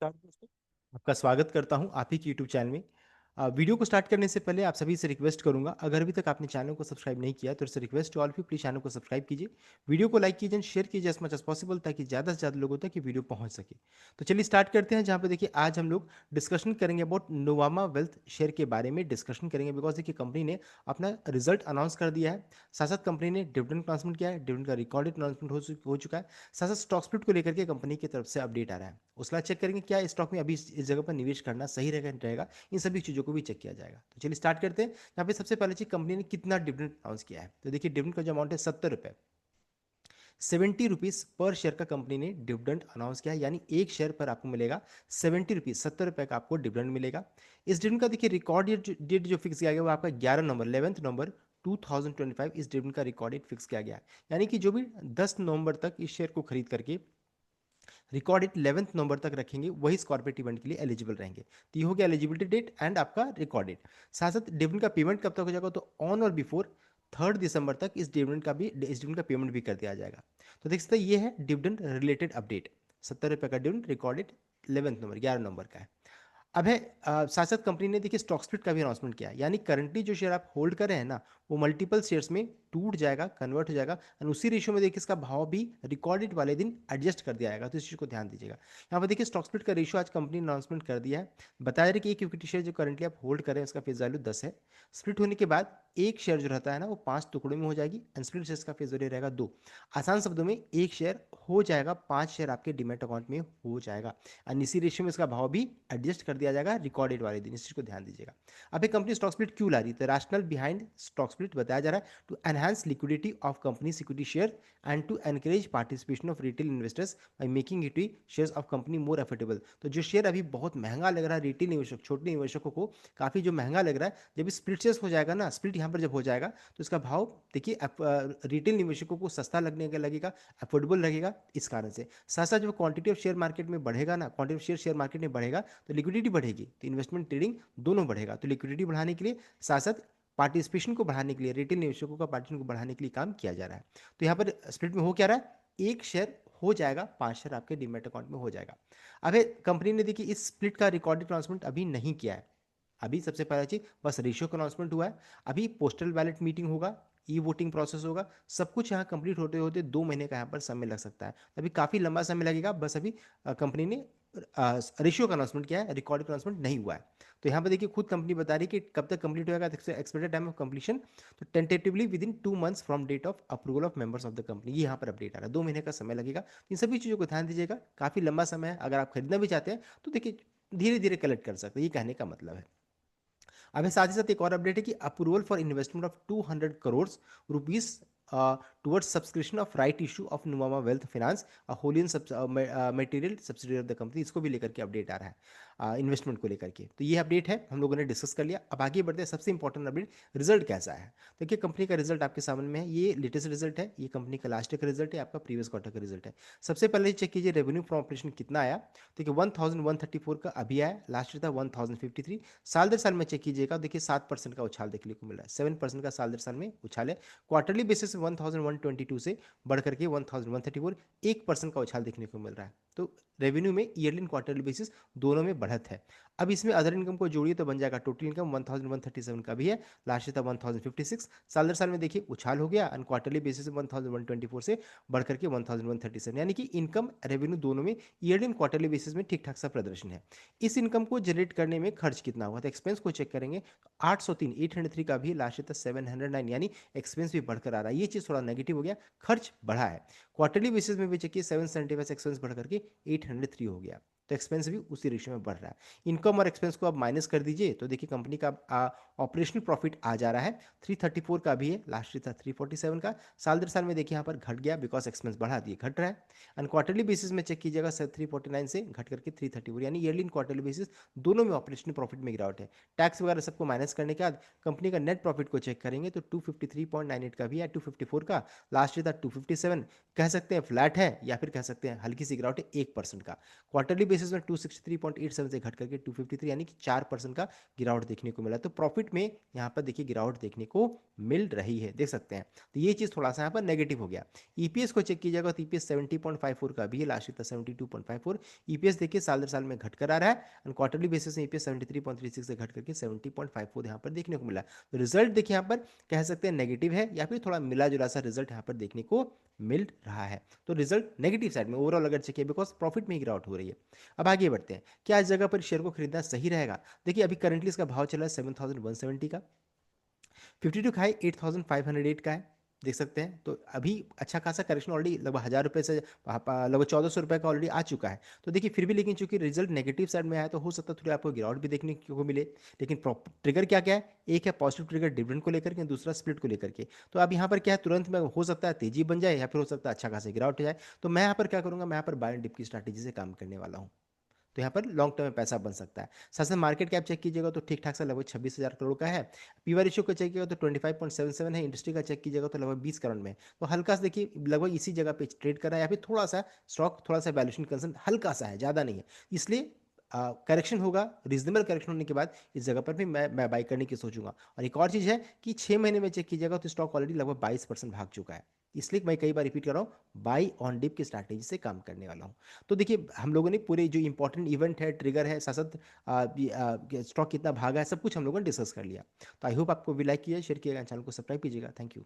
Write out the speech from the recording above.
नमस्कार दोस्तों, आपका स्वागत करता हूं आप ही के यूट्यूब चैनल में। वीडियो को स्टार्ट करने से पहले आप सभी से रिक्वेस्ट करूंगा, अगर अभी तक आपने चैनल को सब्सक्राइब नहीं किया तो it's request to all of you, please channel को सब्सक्राइब कीजिए। वीडियो को लाइक कीजिए, शेयर कीजिए एज मच एज पॉसिबल, ताकि ज़्यादा से ज़्यादा लोगों तक ये वीडियो पहुंच सके। तो चलिए स्टार्ट करते हैं, जहाँ पे देखिए आज हम लोग डिस्कशन करेंगे अबाउट नोवामा वेल्थ शेयर के बारे में डिस्कशन करेंगे। बिकॉज देखिए कंपनी ने अपना रिजल्ट अनाउंस कर दिया है, साथ साथ कंपनी ने डिविडेंड अनाउंसमेंट किया है, डिविडेंड का रिकॉर्डेड अनाउंसमेंट हो चुका है। साथ साथ स्टॉक स्प्लिट को लेकर के कंपनी की तरफ से अपडेट आ रहा है, उसके बाद चेक करेंगे क्या स्टॉक में अभी इस जगह पर निवेश करना सही रहेगा। इन सभी चीज़ों को भी चेक किया जाएगा। तो चलिए स्टार्ट करते हैं। यहाँ पे सबसे पहले चीज कंपनी ने कितना डिविडेंड अनाउंस किया है, तो देखिए डिविडेंड का जो अमाउंट है 70 रुपये, 70 रुपीज पर शेयर का कंपनी ने डिविडेंड अनाउंस किया है। यानी एक शेयर पर आपको मिलेगा 70 रुपीज, 70 रुपये का आपको डिविडेंड मिलेगा। इस डिविडेंड का देखिए रिकॉर्ड डेट जो फिक्स किया गया वो आपका 11 नवंबर, 11 नवंबर 2025 इस डिविडेंड का रिकॉर्ड डेट फिक्स किया गया है। यानी कि जो भी 10 नवंबर तक इस शेयर को खरीद करके रिकॉर्ड डेट 11 नवंबर तक रखेंगे, वही इस कॉर्पोरेट इवेंट के लिए एलिजिबल रहेंगे। तो ये हो गया एलिजिबिलिटी डेट एंड आपका रिकॉर्ड डेट। साथ साथ डिविडेंड का पेमेंट कब तक हो जाएगा, तो ऑन और बिफोर 3 दिसंबर तक इस डिविडेंड का पेमेंट भी कर दिया जाएगा। तो देख सकते हैं ये है डिविडेंड रिलेटेड अपडेट। 70 रुपये का डिविडेंड, रिकॉर्ड डेट 11 नवंबर, 11 नवंबर का है। अब है साथ साथ कंपनी ने देखिए स्टॉक स्प्लिट का भी अनाउंसमेंट किया है। यानी करंटली जो शेयर आप होल्ड कर रहे हैं ना, वो मल्टीपल शेयर्स में टूट जाएगा, कन्वर्ट हो जाएगा, और उसी रेशियो में देखिए इसका भाव भी रिकॉर्डेड वाले दिन एडजस्ट कर दिया जाएगा। तो इस चीज़ को ध्यान दीजिएगा। यहाँ पर देखिए स्टॉक स्प्लिट का रेशियो आज कंपनी ने अनाउंसमेंट कर दिया है। बताया जा रहा है कि एक इक्विटी शेयर जो करंटली आप होल्ड कर रहे हैं उसका फेस वैल्यू 10 है। स्प्लिट होने के बाद एक शेयर जो रहता है ना वो 5 टुकड़ों में हो जाएगी, अनस्प्लिट शेयर्स का फेस वैल्यू रहेगा 2। आसान शब्दों में एक शेयर हो जाएगा, 5 शेयर आपके डिमेट अकाउंट में हो जाएगा, और इसी रेशियो में इसका भाव भी एडजस्ट कर दिया जाएगा रिकॉर्डेड वाले दिन। इस चीज को ध्यान दीजिएगा। अब ये कंपनी स्टॉक स्प्लिट क्यों ला रही है, तो रैशनल बिहाइंड स्टॉक स्प्लिट बताया जा रहा है to enhance liquidity of company equity share and to encourage participation of retail investors by making equity shares of company more affordable. तो जो शेयर अभी बहुत महंगा लग रहा है रिटेल निवेशक, छोटे निवेशकों को काफी जो महंगा लग रहा है, जब स्प्लिट शेयर्स हो जाएगा ना, स्प्लिट यहाँ पर जब हो जाएगा तो इसका भाव देखिए रिटेल निवेशकों को सस्ता लगने का लगेगा, अफोर्डेबल लगेगा। इस कारण से साथ साथ जब क्वांटिटी ऑफ शेयर मार्केट में बढ़ेगा ना, क्वांटिटी ऑफ शेयर मार्केट में बढ़ेगा तो लिक्विडिटी बढ़ेगी, तो इन्वेस्टमेंट ट्रेडिंग दोनों बढ़ेगा। तो लिक्विडिटी बढ़ाने के लिए साथ साथ पार्टिसिपेशन को बढ़ाने के लिए, रिटेल निवेशकों का पार्टिसिपेशन को बढ़ाने के लिए काम किया जा रहा है। तो यहाँ पर स्प्लिट में हो क्या रहा है, एक शेयर हो जाएगा, 5 शेयर आपके डीमैट अकाउंट में हो जाएगा। अब कंपनी ने देखिए इस स्प्लिट का रिकॉर्डेड अनाउंसमेंट अभी नहीं किया है। अभी सबसे पहला चीज बस रेशियो का अनाउंसमेंट हुआ है। अभी पोस्टल बैलेट मीटिंग होगा, ई वोटिंग प्रोसेस होगा, सब कुछ यहाँ कंप्लीट होते होते 2 महीने का यहाँ पर समय लग सकता है। अभी काफ़ी लंबा समय लगेगा। बस अभी कंपनी ने रेशियो का अनाउंसमेंट किया है, रिकॉर्ड का अनाउंसमेंट नहीं हुआ है। तो यहाँ पर देखिए खुद कंपनी बता रही है कि कब तक कंप्लीट होगा, एक्सपेक्टेड टाइम ऑफ कंप्लीशन, तो tentatively within 2 months from date of approval of members of the company. ये यहाँ पर अपडेट आ रहा है, 2 महीने का समय लगेगा। इन सभी चीज़ों को ध्यान दीजिएगा, काफ़ी लंबा समय है। अगर आप खरीदना भी चाहते हैं तो देखिए धीरे धीरे कलेक्ट कर सकते हैं, ये कहने का मतलब है। अब साथ ही साथ एक और अपडेट है कि approval for investment of 200 crore rupees towards subscription of right issue of Nuvama wealth finance wholly owned material subsidiary of the company, इसको भी लेकर के अपडेट आ रहा है इन्वेस्टमेंट को लेकर के। तो ये अपडेट है, हम लोगों ने डिस्कस कर लिया। अब आगे बढ़ते हैं, सबसे इंपॉर्टेंट अपडेट रिजल्ट कैसा है। देखिए कंपनी का रिजल्ट आपके सामने में है, ये लेटेस्ट रिजल्ट है, ये कंपनी का लास्ट ईयर का रिजल्ट है, आपका प्रीवियस क्वार्टर का रिजल्ट है। सबसे पहले चेक कीजिए रेवेन्यू फ्रॉम ऑपरेशन कितना आया। देखिए 1134 का अभी आया, लास्ट ईयर था 1053। साल दर साल में चेक कीजिएगा, देखिए 7% का उछाल देखने को मिल रहा है, 7% का साल दर साल में उछाल है। क्वार्टरली बेसिस 1122 से बढ़ करके 1134, 1% का उछाल देखने को मिल रहा है। तो रेवेन्यू में ईयरली एंड क्वार्टरली बेसिस दोनों में बढ़त है। अब इसमें अदर इनकम को जोड़िए तो बन जाएगा टोटल इनकम 1137 का भी है, लास्ट ईयर था 1056। साल दर साल में देखिए उछाल हो गया, एंड क्वार्टरली बेसिस 1124 से बढ़ करके 1137, यानी कि इनकम रेवेन्यू दोनों में ईयरली एंड क्वार्टरली बेसिस में ठीक ठाक सा प्रदर्शन है। इस इनकम को जनरेट करने में खर्च कितना हुआ, तो एक्सपेंस को चेक करेंगे। 803 का भी, लास्ट ईयर था 709, यानी एक्सपेंस भी बढ़कर आ रहा है। ये चीज़ थोड़ा नेगेटिव हो गया, खर्च बढ़ा है। क्वार्टरली बेसिस में भी चेक किए, 775 एक्सपेंस बढ़ करके 803 हो गया, तो एक्सपेंस भी उसी रेशियो में बढ़ रहा है। इनकम और एक्सपेंस को आप माइनस कर दीजिए तो देखिए कंपनी का ऑपरेशनल प्रॉफिट आ जा रहा है 334 का भी है, लास्ट ईयर था 347 का। साल दर साल में देखिए यहाँ पर घट गया, बिकॉज एक्सपेंस बढ़ा दिए, घट रहा है। एंड क्वार्टरली बेसिस में चेक कीजिएगा, 349 से घट करके 334, यानी ईयरली एंड क्वार्टरली बेसिस दोनों में ऑपरेशनल प्रॉफिट में गिरावट है। टैक्स वगैरह सबको माइनस करने के बाद कंपनी का नेट प्रॉफिट को चेक करेंगे तो 253.98 का भी है, 254 का, लास्ट ईयर था 257। कह सकते हैं फ्लैट है या फिर कह सकते हैं हल्की सी गिरावट है 1% का। क्वार्टरली बेसिस में 263.87 से घट करके 253 यानी कि 4% का गिरावट देखने को मिला। तो प्रॉफिट में यहाँ पर देखिए गिरावट देखने को मिल रही है, देख सकते हैं। तो ये चीज़ थोड़ा सा यहाँ पर नेगेटिव हो गया। ईपीएस को चेक कीजिएगा तो ईपीएस 70.54 का भी है, लास्ट ईयर था 72.54। ईपीएस देखिए साल दर साल में घट कर आ रहा है एंड क्वार्टरली बेसिस में ईपीएस 73.36 से घट करके 70.54 यहाँ पर देखने को मिला। तो रिजल्ट देखिए यहाँ पर कह सकते हैं नेगेटिव है या फिर थोड़ा मिला जुला सा रिजल्ट यहाँ पर देखने को मिल रहा है। तो रिजल्ट नेगेटिव साइड में ओवरऑल अगर चेक किया, बिकॉज प्रॉफिट में ही गिरावट हो रही है। अब आगे बढ़ते हैं, क्या इस जगह पर शेयर को खरीदना सही रहेगा? देखिए अभी करंटली इसका भाव चल रहा है 7170 का, 52 का है 8508 का है, देख सकते हैं। तो अभी अच्छा खासा करेक्शन ऑलरेडी लगभग 1000 रुपये से लगभग 1400 रुपये का ऑलरेडी आ चुका है। तो देखिए फिर भी लेकिन चूंकि रिजल्ट नेगेटिव साइड में आया तो हो सकता है थोड़ी आपको गिरावट भी देखने को मिले। लेकिन ट्रिगर क्या क्या है, एक है पॉजिटिव ट्रिगर डिविडेंड को लेकर के, दूसरा स्प्लिट को लेकर के। तो अब यहाँ पर क्या है, तुरंत में हो सकता है तेजी बन जाए या फिर हो सकता है अच्छा खासा गिरावट हो जाए। तो मैं यहाँ पर क्या करूँगा, मैं यहाँ पर बाय एंड डिप की स्ट्रैटेजी से काम करने वाला हूँ। तो यहाँ पर लॉन्ग टर्म में पैसा बन सकता है। साथ साथ मार्केट कैप चेक कीजिएगा तो ठीक ठाक सा लगभग 26,000 करोड़ का है। पीवा रेशियो को चेक कीजिएगा तो 25.77 है। इंडस्ट्री का चेक कीजिएगा तो लगभग 20 करोड़ में। तो हल्का सा देखिए लगभग इसी जगह पे ट्रेड कर रहा है, या फिर थोड़ा सा स्टॉक थोड़ा सा वैल्यूएशन कंसर्न हल्का सा है, ज़्यादा नहीं है। इसलिए करेक्शन होगा, रीजनेबल करेक्शन होने के बाद इस जगह पर भी मैं बाई करने की सोचूंगा। और एक और चीज़ है कि 6 महीने में चेक कीजिएगा तो स्टॉक ऑलरेडी लगभग 22% भाग चुका है। इसलिए मैं कई बार रिपीट कर रहा हूँ, बाई ऑन डिप की स्ट्रैटेजी से काम करने वाला हूँ। तो देखिए हम लोगों ने पूरे जो इंपॉर्टेंट इवेंट है, ट्रिगर है, साथ साथ स्टॉक कितना भागा है, सब कुछ हम लोगों ने डिस्कस कर लिया। तो आई होप आपको भी लाइक किया, शेयर किएगा, चैनल को सब्सक्राइब कीजिएगा। Thank you.